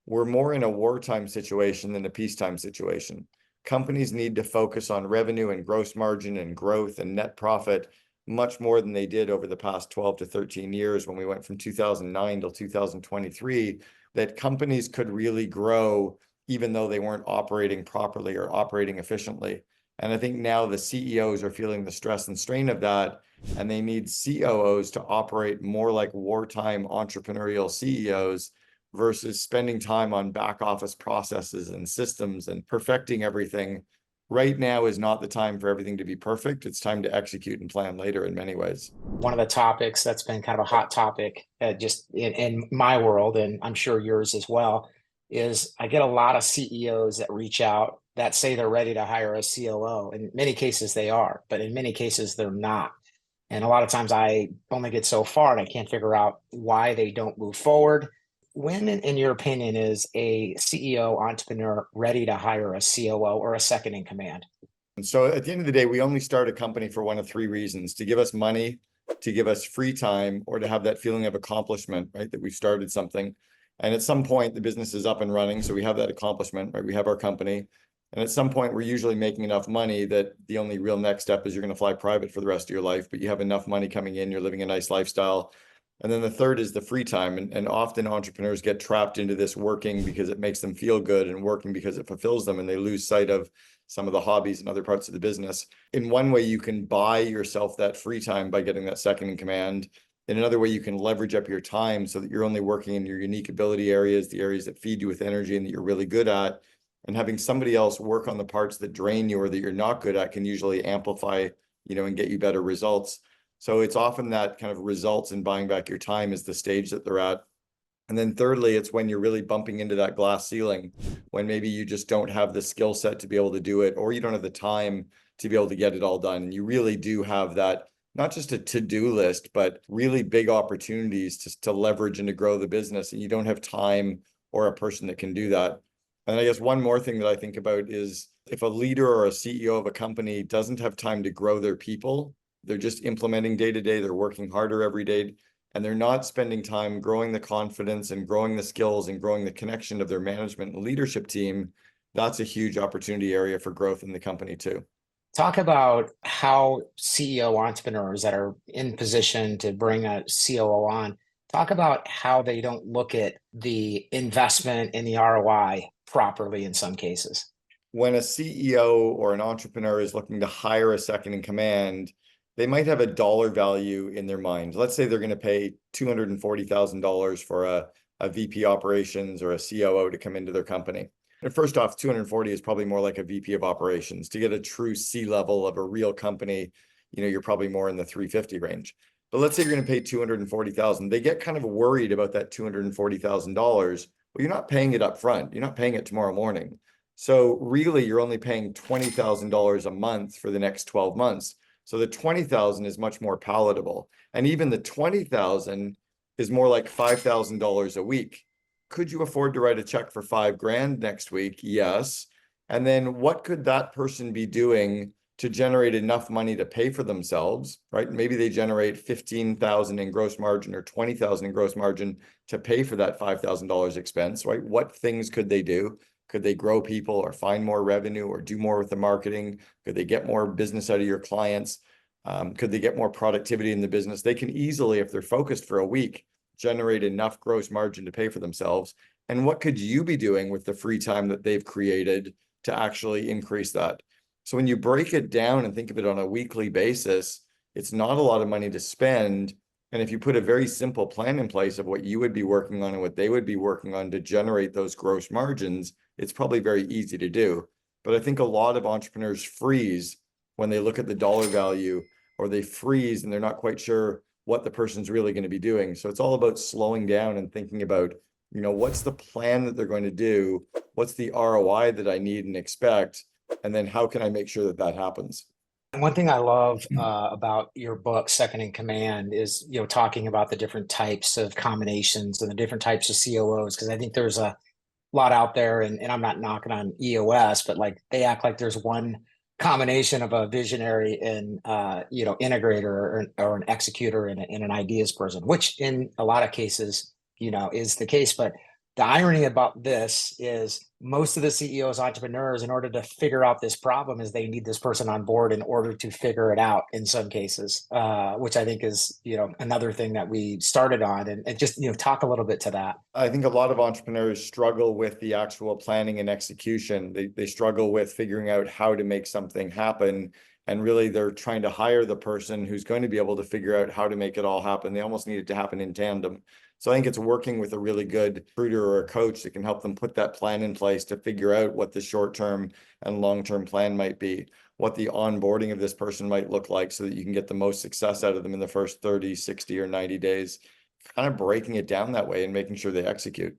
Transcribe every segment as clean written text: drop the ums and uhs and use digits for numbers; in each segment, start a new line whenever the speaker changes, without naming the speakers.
we're more in a wartime situation than a peacetime situation. Companies need to focus on revenue and gross margin and growth and net profit much more than they did over the past 12 to 13 years when we went from 2009 till 2023, that companies could really grow even though they weren't operating properly or operating efficiently. And I think now the CEOs are feeling the stress and strain of that, and they need COOs to operate more like wartime entrepreneurial CEOs versus spending time on back office processes and systems and perfecting everything. Right now is not the time for everything to be perfect. It's time to execute and plan later in many ways.
One of the topics that's been kind of a hot topic just in my world, and I'm sure yours as well, is I get a lot of CEOs that reach out that say they're ready to hire a COO. In many cases they are, but in many cases they're not. And a lot of times I only get so far and I can't figure out why they don't move forward. When, in your opinion, is a CEO entrepreneur ready to hire a COO or a second in command?
And so at the end of the day, we only start a company for one of three reasons: to give us money, to give us free time, or to have that feeling of accomplishment, right? That we've started something. And at some point, the business is up and running. So we have that accomplishment, right? We have our company. And at some point, we're usually making enough money that the only real next step is you're going to fly private for the rest of your life, but you have enough money coming in, you're living a nice lifestyle. And then the third is the free time. And often entrepreneurs get trapped into this working because it makes them feel good and working because it fulfills them, and they lose sight of some of the hobbies and other parts of the business. In one way, you can buy yourself that free time by getting that second in command. In another way, you can leverage up your time so that you're only working in your unique ability areas, the areas that feed you with energy and that you're really good at. And having somebody else work on the parts that drain you or that you're not good at can usually amplify, and get you better results. So it's often that kind of results in buying back your time is the stage that they're at. And then thirdly, it's when you're really bumping into that glass ceiling, when maybe you just don't have the skill set to be able to do it, or you don't have the time to be able to get it all done. And you really do have that, not just a to-do list, but really big opportunities to leverage and to grow the business. And you don't have time or a person that can do that. And I guess one more thing that I think about is if a leader or a CEO of a company doesn't have time to grow their people, they're just implementing day to day, they're working harder every day, and they're not spending time growing the confidence and growing the skills and growing the connection of their management and leadership team, that's a huge opportunity area for growth in the company too.
Talk about how CEO entrepreneurs that are in position to bring a COO on, talk about how they don't look at the investment and the ROI properly in some cases.
When a CEO or an entrepreneur is looking to hire a second in command, they might have a dollar value in their mind. Let's say they're going to pay $240,000 for a VP operations or a COO to come into their company. And first off, 240 is probably more like a VP of operations. To get a true C-level of a real company, you're probably more in the 350 range. But let's say you're going to pay 240,000. They get kind of worried about that $240,000. Well, you're not paying it up front. You're not paying it tomorrow morning. So really, you're only paying $20,000 a month for the next 12 months. So the 20,000 is much more palatable. And even the 20,000 is more like $5,000 a week. Could you afford to write a check for $5,000 next week? Yes. And then what could that person be doing to generate enough money to pay for themselves, right? Maybe they generate 15,000 in gross margin or 20,000 in gross margin to pay for that $5,000 expense, right? What things could they do? Could they grow people or find more revenue or do more with the marketing? Could they get more business out of your clients? Could they get more productivity in the business? They can easily, if they're focused for a week, generate enough gross margin to pay for themselves. And what could you be doing with the free time that they've created to actually increase that? So when you break it down and think of it on a weekly basis, it's not a lot of money to spend. And if you put a very simple plan in place of what you would be working on and what they would be working on to generate those gross margins, it's probably very easy to do. But I think a lot of entrepreneurs freeze when they look at the dollar value, or they freeze and they're not quite sure what the person's really going to be doing. So it's all about slowing down and thinking about, what's the plan that they're going to do? What's the ROI that I need and expect? And then how can I make sure that that happens?
One thing I love about your book, Second in Command, is talking about the different types of combinations and the different types of COOs, because I think there's a lot out there, and I'm not knocking on EOS, but like they act like there's one combination of a visionary and integrator or an executor and an ideas person, which in a lot of cases is the case. But The irony about this is most of the CEOs, entrepreneurs, in order to figure out this problem, is they need this person on board in order to figure it out in some cases, which I think is, another thing that we started on, and just, talk a little bit to that.
I think a lot of entrepreneurs struggle with the actual planning and execution. They struggle with figuring out how to make something happen. And really, they're trying to hire the person who's going to be able to figure out how to make it all happen. They almost need it to happen in tandem. So I think it's working with a really good recruiter or a coach that can help them put that plan in place to figure out what the short-term and long-term plan might be, what the onboarding of this person might look like so that you can get the most success out of them in the first 30, 60, or 90 days, kind of breaking it down that way and making sure they execute.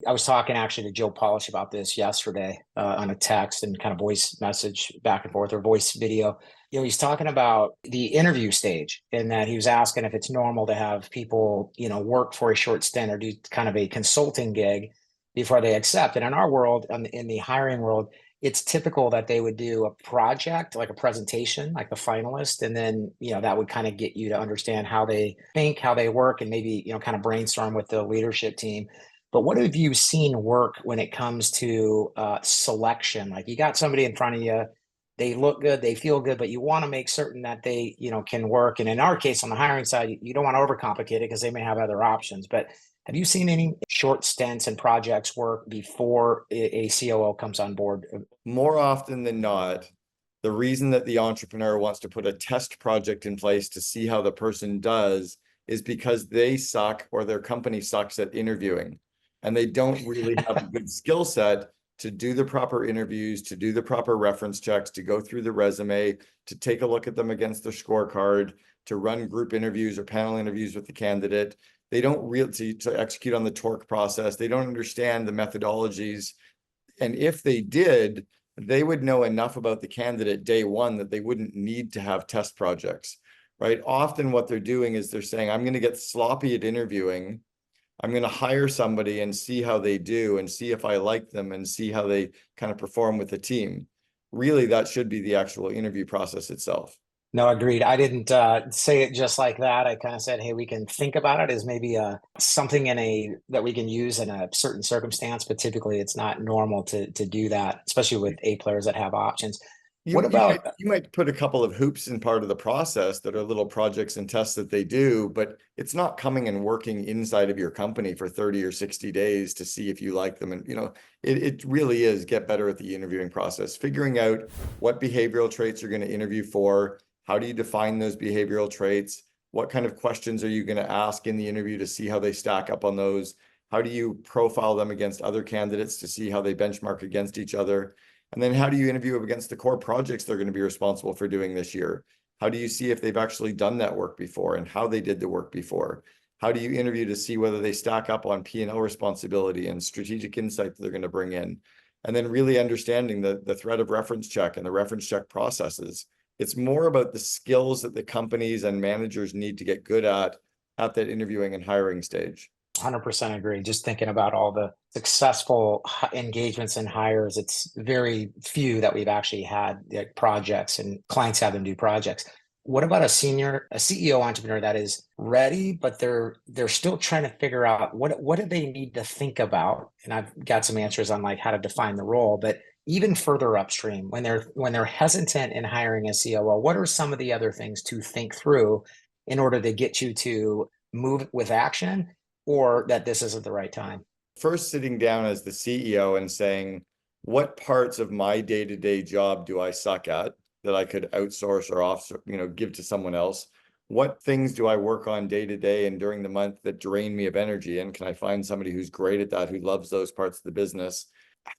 I was talking actually to Joe Polish about this yesterday on a text and kind of voice message back and forth, or voice video. He's talking about the interview stage, and that he was asking if it's normal to have people, work for a short stint or do kind of a consulting gig before they accept. And in our world, in the hiring world, it's typical that they would do a project, like a presentation, like the finalist, and then, that would kind of get you to understand how they think, how they work, and maybe, kind of brainstorm with the leadership team. But what have you seen work when it comes to selection? Like, you got somebody in front of you, they look good, they feel good, but you want to make certain that they, can work. And in our case, on the hiring side, you don't want to overcomplicate it because they may have other options. But have you seen any short stints and projects work before a COO comes on board?
More often than not, the reason that the entrepreneur wants to put a test project in place to see how the person does is because they suck, or their company sucks at interviewing. And they don't really have a good skill set to do the proper interviews, to do the proper reference checks, to go through the resume, to take a look at them against their scorecard, to run group interviews or panel interviews with the candidate. They don't really, to execute on the torque process. They don't understand the methodologies. And if they did, they would know enough about the candidate day one that they wouldn't need to have test projects, right? Often what they're doing is they're saying, I'm going to get sloppy at interviewing. I'm going to hire somebody and see how they do and see if I like them and see how they kind of perform with the team. Really, that should be the actual interview process itself.
No, agreed. I didn't say it just like that. I kind of said, hey, we can think about it as maybe something that we can use in a certain circumstance, but typically it's not normal to do that, especially with A players that have options. What about
you might put a couple of hoops in part of the process that are little projects and tests that they do, but it's not coming and working inside of your company for 30 or 60 days to see if you like them. And, it really is get better at the interviewing process, figuring out what behavioral traits you're going to interview for. How do you define those behavioral traits? What kind of questions are you going to ask in the interview to see how they stack up on those? How do you profile them against other candidates to see how they benchmark against each other? And then how do you interview against the core projects they're going to be responsible for doing this year? How do you see if they've actually done that work before and how they did the work before? How do you interview to see whether they stack up on P&L responsibility and strategic insight that they're going to bring in? And then really understanding the threat of reference check and the reference check processes. It's more about the skills that the companies and managers need to get good at that interviewing and hiring stage.
100% agree. Just thinking about all the successful engagements and hires, it's very few that we've actually had projects and clients have them do projects. What about a CEO entrepreneur that is ready, but they're still trying to figure out what do they need to think about? And I've got some answers on like how to define the role, but even further upstream, when they're hesitant in hiring a COO, what are some of the other things to think through in order to get you to move with action, or that this isn't the right time?
First, sitting down as the CEO and saying, what parts of my day-to-day job do I suck at that I could outsource or give to someone else? What things do I work on day to day and during the month that drain me of energy? And can I find somebody who's great at that, who loves those parts of the business?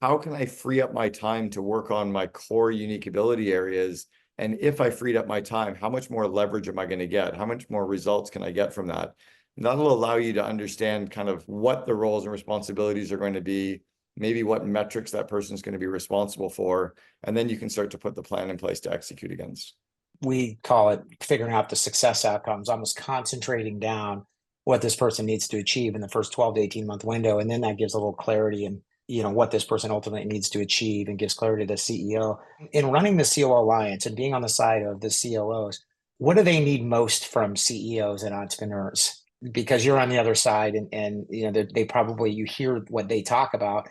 How can I free up my time to work on my core unique ability areas? And if I freed up my time, how much more leverage am I going to get? How much more results can I get from that? And that'll allow you to understand kind of what the roles and responsibilities are going to be, maybe what metrics that person's going to be responsible for, and then you can start to put the plan in place to execute against.
We call it figuring out the success outcomes, almost concentrating down what this person needs to achieve in the first 12 to 18 month window. And then that gives a little clarity and what this person ultimately needs to achieve, and gives clarity to the CEO. In running the COO Alliance and being on the side of the COOs, what do they need most from CEOs and entrepreneurs? because you're on the other side, and you know they probably, you hear what they talk about,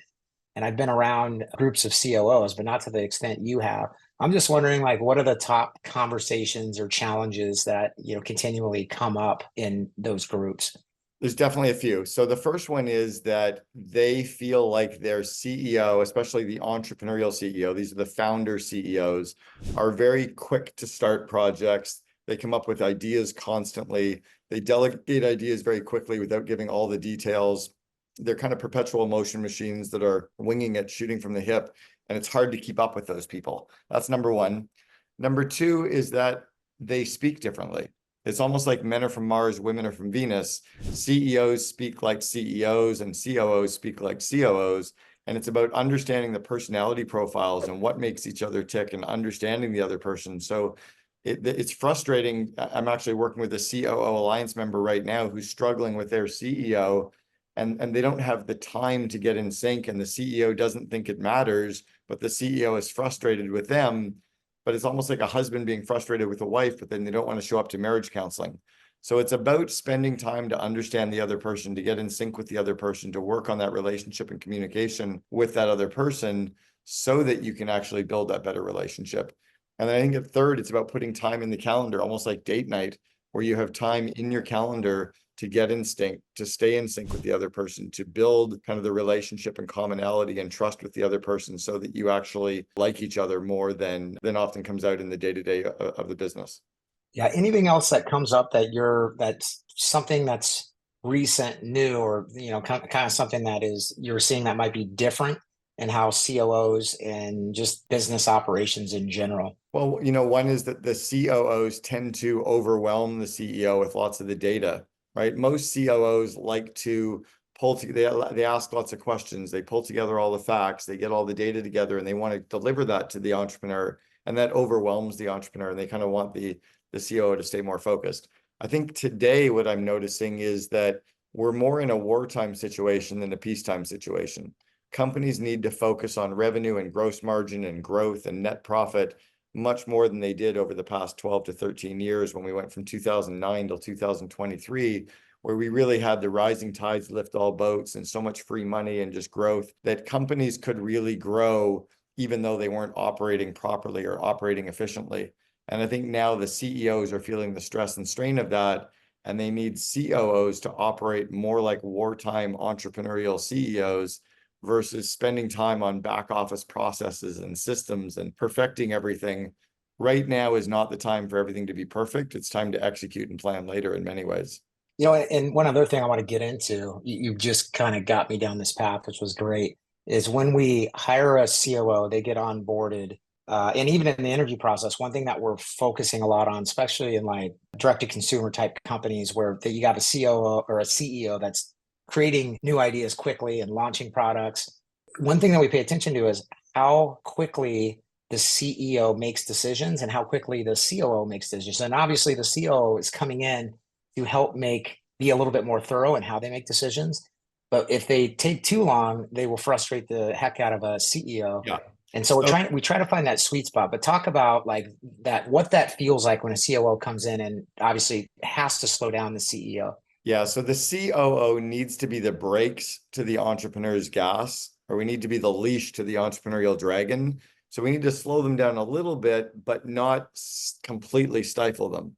and I've been around groups of COOs, but not to the extent you have. I'm just wondering, like, what are the top conversations or challenges that, you know, continually come up in those groups?
There's definitely a few. So the first one is that they feel like their CEO, especially the entrepreneurial CEO, these are the founder CEOs, are very quick to start projects. They come up with ideas constantly. They delegate ideas very quickly without giving all the details. They're kind of perpetual motion machines that are winging it, shooting from the hip, and it's hard to keep up with those people. That's number one. Number two is that they speak differently. It's almost like men are from Mars, women are from Venus. CEOs speak like CEOs and COOs speak like COOs. And it's about understanding the personality profiles and what makes each other tick and understanding the other person. So it's frustrating. I'm actually working with a COO Alliance member right now who's struggling with their CEO, and they don't have the time to get in sync. And the CEO doesn't think it matters, but the CEO is frustrated with them. But it's almost like a husband being frustrated with a wife, but then they don't want to show up to marriage counseling. So it's about spending time to understand the other person, to get in sync with the other person, to work on that relationship and communication with that other person so that you can actually build that better relationship. And then I think at third, it's about putting time in the calendar, almost like date night, where you have time in your calendar to get in sync, to stay in sync with the other person, to build kind of the relationship and commonality and trust with the other person so that you actually like each other more than often comes out in the day-to-day of the business.
Yeah, anything else that comes up that that's something that's recent, new, or, you know, kind of something that is you're seeing that might be different in how COOs and just business operations in general?
Well, you know, one is that the COOs tend to overwhelm the CEO with lots of the data, right? Most COOs like to pull together, they ask lots of questions, they pull together all the facts, they get all the data together, and they want to deliver that to the entrepreneur. And that overwhelms the entrepreneur, and they kind of want the COO to stay more focused. I think today what I'm noticing is that we're more in a wartime situation than a peacetime situation. Companies need to focus on revenue and gross margin and growth and net profit much more than they did over the past 12 to 13 years when we went from 2009 till 2023, where we really had the rising tides lift all boats and so much free money and just growth that companies could really grow even though they weren't operating properly or operating efficiently. And I think now the CEOs are feeling the stress and strain of that, and they need COOs to operate more like wartime entrepreneurial CEOs versus spending time on back office processes and systems and perfecting everything. Right now is not the time for everything to be perfect. It's time to execute and plan later in many ways.
You know, and one other thing I want to get into, you just kind of got me down this path, which was great, is when we hire a COO, they get onboarded. And even in the interview process, one thing that we're focusing a lot on, especially in like direct to consumer type companies where you got a COO or a CEO that's creating new ideas quickly and launching products. One thing that we pay attention to is how quickly the CEO makes decisions and how quickly the COO makes decisions. And obviously, the COO is coming in to help be a little bit more thorough in how they make decisions. But if they take too long, they will frustrate the heck out of a CEO.
Yeah.
And so we try to find that sweet spot, but talk about like that, what that feels like when a COO comes in and obviously has to slow down the CEO.
Yeah, so the COO needs to be the brakes to the entrepreneur's gas, or we need to be the leash to the entrepreneurial dragon. So we need to slow them down a little bit, but not completely stifle them.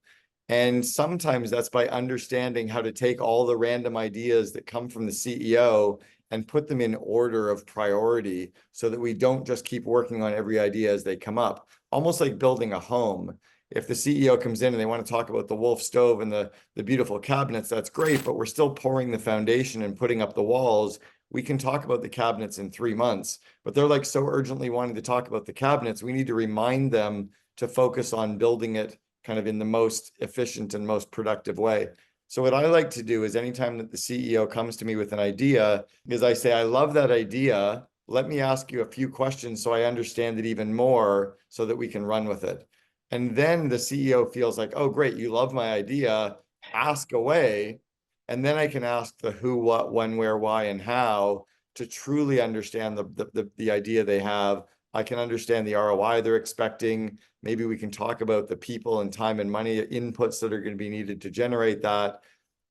And sometimes that's by understanding how to take all the random ideas that come from the CEO and put them in order of priority so that we don't just keep working on every idea as they come up, almost like building a home. If the CEO comes in and they want to talk about the Wolf stove and the beautiful cabinets, that's great, but we're still pouring the foundation and putting up the walls. We can talk about the cabinets in 3 months, but they're like so urgently wanting to talk about the cabinets. We need to remind them to focus on building it kind of in the most efficient and most productive way. So what I like to do is anytime that the CEO comes to me with an idea, is I say, I love that idea. Let me ask you a few questions so I understand it even more so that we can run with it. And then the CEO feels like, oh, great, you love my idea, ask away. And then I can ask the who, what, when, where, why, and how to truly understand the idea they have. I can understand the ROI they're expecting. Maybe we can talk about the people and time and money inputs that are going to be needed to generate that.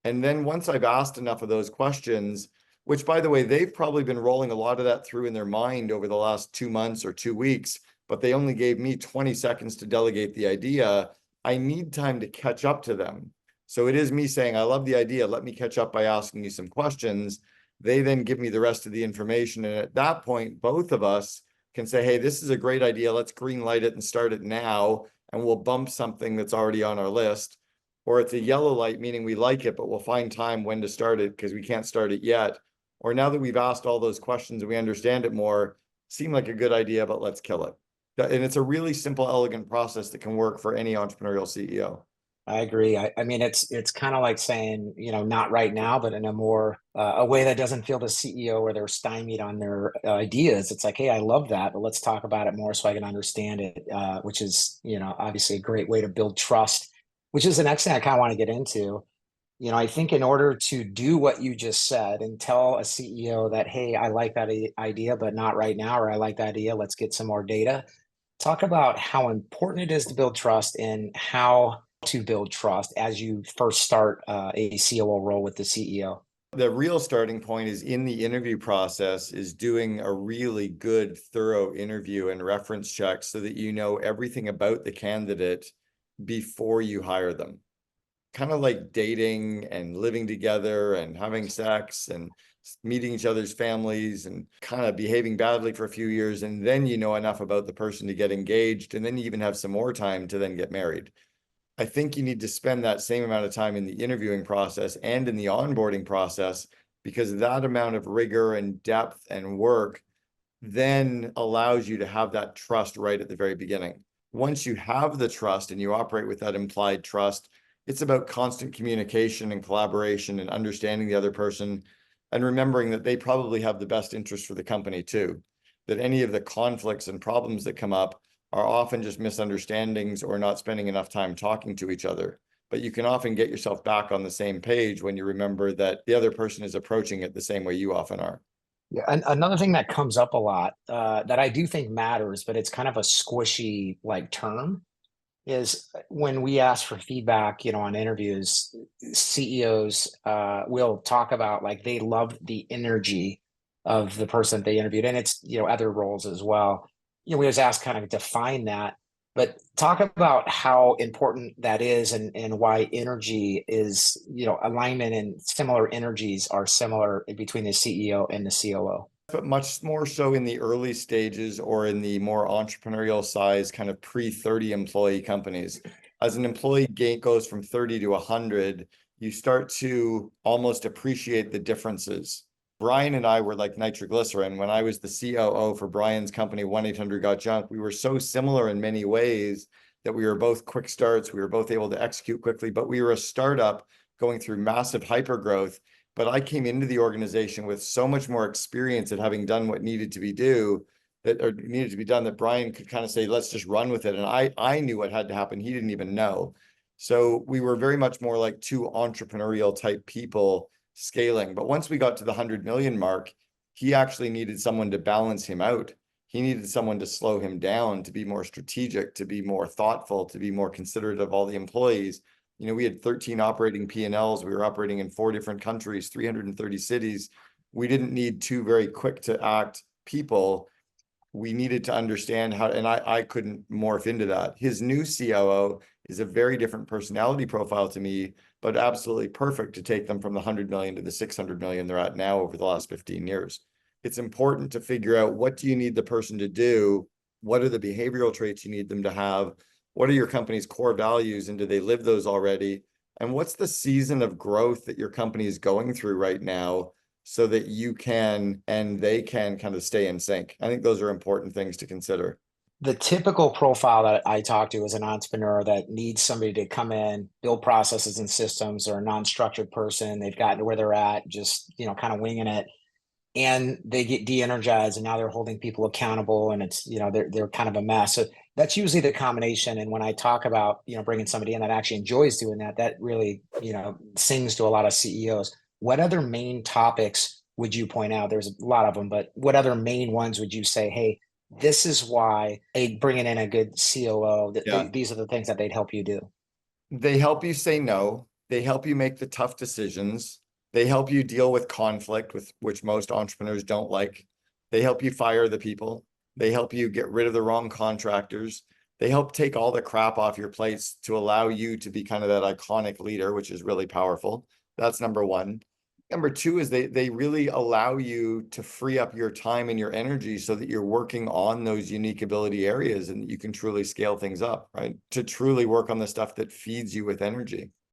And then once I've asked enough of those questions, which by the way, they've probably been rolling a lot of that through in their mind over the last 2 months or 2 weeks, but they only gave me 20 seconds to delegate the idea. I need time to catch up to them. So it is me saying, I love the idea. Let me catch up by asking you some questions. They then give me the rest of the information. And at that point, both of us can say, hey, this is a great idea. Let's green light it and start it now. And we'll bump something that's already on our list. Or it's a yellow light, meaning we like it, but we'll find time when to start it because we can't start it yet. Or now that we've asked all those questions and we understand it more, seemed like a good idea, but let's kill it. And it's a really simple, elegant process that can work for any entrepreneurial CEO.
I agree. I mean, it's kind of like saying, not right now, but in a more a way that doesn't feel the CEO where they're stymied on their ideas. It's like, hey, I love that, but let's talk about it more so I can understand it, which is, obviously a great way to build trust, which is the next thing I kind of want to get into. I think in order to do what you just said and tell a CEO that, hey, I like that idea, but not right now, or I like that idea, let's get some more data. Talk about how important it is to build trust and how to build trust as you first start a COO role with the CEO.
The real starting point is in the interview process is doing a really good, thorough interview and reference check so that you know everything about the candidate before you hire them. Kind of like dating and living together and having sex and meeting each other's families and kind of behaving badly for a few years. And then you know enough about the person to get engaged. And then you even have some more time to then get married. I think you need to spend that same amount of time in the interviewing process and in the onboarding process, because that amount of rigor and depth and work then allows you to have that trust right at the very beginning. Once you have the trust and you operate with that implied trust, it's about constant communication and collaboration and understanding the other person and remembering that they probably have the best interest for the company too. That any of the conflicts and problems that come up are often just misunderstandings or not spending enough time talking to each other. But you can often get yourself back on the same page when you remember that the other person is approaching it the same way you often are.
Yeah, and another thing that comes up a lot that I do think matters, but it's kind of a squishy like term, is when we ask for feedback, on interviews, CEOs will talk about like they love the energy of the person they interviewed, and it's other roles as well. We always ask kind of define that, but talk about how important that is and why energy is, alignment and similar energies are similar between the CEO and the COO.
But much more so in the early stages or in the more entrepreneurial size, kind of pre-30 employee companies. As an employee goes from 30 to 100, you start to almost appreciate the differences. Brian and I were like nitroglycerin. When I was the COO for Brian's company, 1-800-GOT-JUNK, we were so similar in many ways that we were both quick starts. We were both able to execute quickly, but we were a startup going through massive hyper growth. But I came into the organization with so much more experience at having done what needed to be done that Brian could kind of say, let's just run with it. And I knew what had to happen. He didn't even know. So we were very much more like two entrepreneurial type people scaling. But once we got to the 100 million mark, he actually needed someone to balance him out. He needed someone to slow him down, to be more strategic, to be more thoughtful, to be more considerate of all the employees. We had 13 operating P&Ls. We were operating in 4 different countries, 330 cities. We didn't need 2 very quick to act people. We needed to understand how, and I couldn't morph into that. His new COO is a very different personality profile to me, but absolutely perfect to take them from the 100 million to the 600 million they're at now over the last 15 years. It's important to figure out, what do you need the person to do? What are the behavioral traits you need them to have? What are your company's core values, and do they live those already? And what's the season of growth that your company is going through right now so that you can and they can kind of stay in sync? I think those are important things to consider.
The typical profile that I talk to is an entrepreneur that needs somebody to come in, build processes and systems, or a non-structured person. They've gotten to where they're at, just, kind of winging it. And they get de-energized, and now they're holding people accountable, and it's, they're kind of a mess. So that's usually the combination. And when I talk about, bringing somebody in that actually enjoys doing that, that really, sings to a lot of CEOs. What other main topics would you point out? There's a lot of them, but what other main ones would you say, hey, this is why bringing in a good COO,
Yeah.
these are the things that they'd help you do?
They help you say no. They help you make the tough decisions. They help you deal with conflict, with which most entrepreneurs don't like. They help you fire the people. They help you get rid of the wrong contractors. They help take all the crap off your plates to allow you to be kind of that iconic leader, which is really powerful. That's number one. Number two is they really allow you to free up your time and your energy so that you're working on those unique ability areas and you can truly scale things up, right? To truly work on the stuff that feeds you with energy.